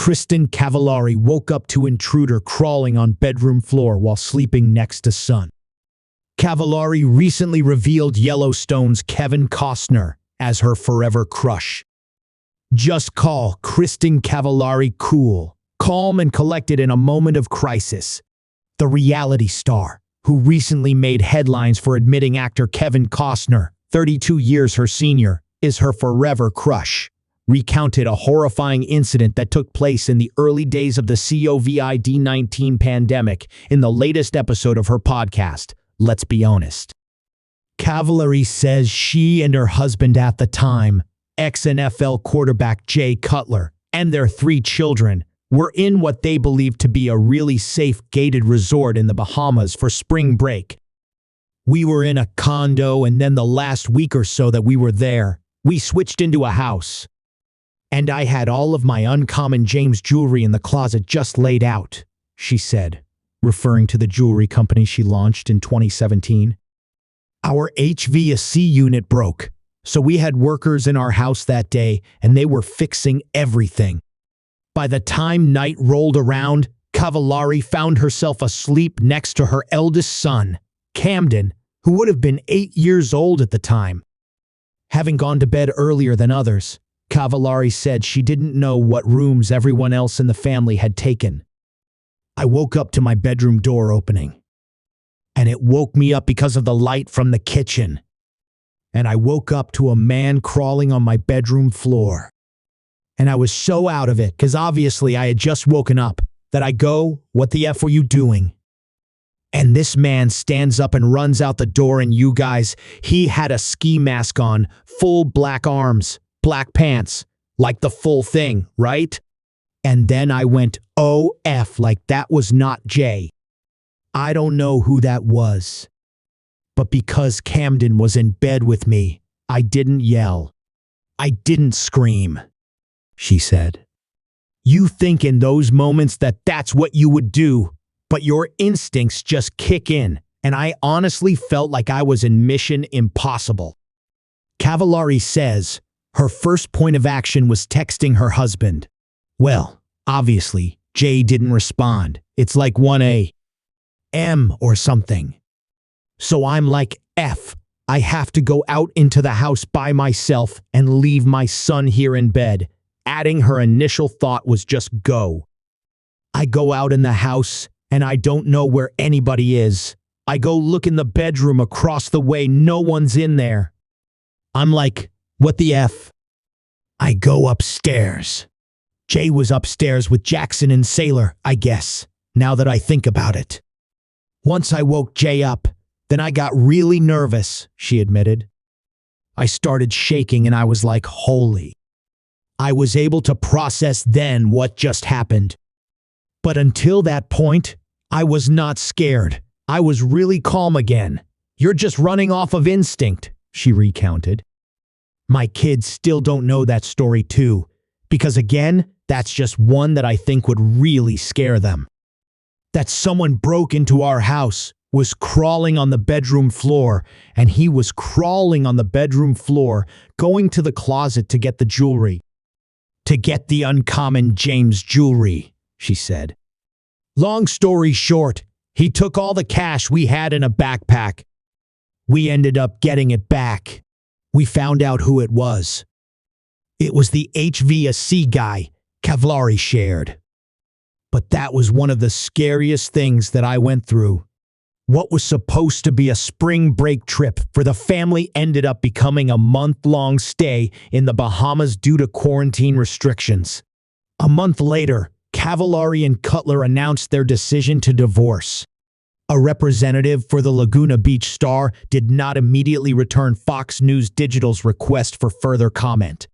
Kristin Cavallari woke up to intruder crawling on bedroom floor while sleeping next to son. Cavallari recently revealed Yellowstone's Kevin Costner as her forever crush. Just call Kristin Cavallari cool, calm and collected in a moment of crisis. The reality star, who recently made headlines for admitting actor Kevin Costner, 32 years her senior, is her forever crush, recounted a horrifying incident that took place in the early days of the COVID-19 pandemic in the latest episode of her podcast, Let's Be Honest. Cavallari says she and her husband at the time, ex-NFL quarterback Jay Cutler, and their 3 children, were in what they believed to be a really safe gated resort in the Bahamas for spring break. We were in a condo, and then the last week or so that we were there, we switched into a house. And I had all of my uncommon James jewelry in the closet just laid out, she said, referring to the jewelry company she launched in 2017. Our HVAC unit broke, so we had workers in our house that day, and they were fixing everything. By the time night rolled around, Cavallari found herself asleep next to her eldest son, Camden, who would have been 8 years old at the time. Having gone to bed earlier than others, Cavallari said she didn't know what rooms everyone else in the family had taken. I woke up to my bedroom door opening, and it woke me up because of the light from the kitchen. And I woke up to a man crawling on my bedroom floor. And I was so out of it, because obviously I had just woken up, that I go, "What the F were you doing?" And this man stands up and runs out the door, and you guys, he had a ski mask on, full black arms, black pants, like the full thing, right? And then I went, "Oh F," like that was not Jay. I don't know who that was. But because Camden was in bed with me, I didn't yell. I didn't scream, she said. You think in those moments that that's what you would do, but your instincts just kick in, and I honestly felt like I was in Mission Impossible. Cavallari says her first point of action was texting her husband. Well, obviously, Jay didn't respond. It's like 1 a.m. or something. So I'm like, F, I have to go out into the house by myself and leave my son here in bed. Adding her initial thought was just go. I go out in the house, and I don't know where anybody is. I go look in the bedroom across the way, no one's in there. I'm like, what the F? I go upstairs. Jay was upstairs with Jackson and Sailor, I guess, now that I think about it. Once I woke Jay up, then I got really nervous, she admitted. I started shaking and I was like, holy. I was able to process then what just happened. But until that point, I was not scared. I was really calm again. You're just running off of instinct, she recounted. My kids still don't know that story too, because again, that's just one that I think would really scare them. That someone broke into our house, was crawling on the bedroom floor, and he was crawling on the bedroom floor, going to the closet to get the jewelry. To get the uncommon James jewelry, she said. Long story short, he took all the cash we had in a backpack. We ended up getting it back. We found out who it was. It was the HVAC guy, Cavallari shared. But that was one of the scariest things that I went through. What was supposed to be a spring break trip for the family ended up becoming a month-long stay in the Bahamas due to quarantine restrictions. A month later, Cavallari and Cutler announced their decision to divorce. A representative for the Laguna Beach Star did not immediately return Fox News Digital's request for further comment.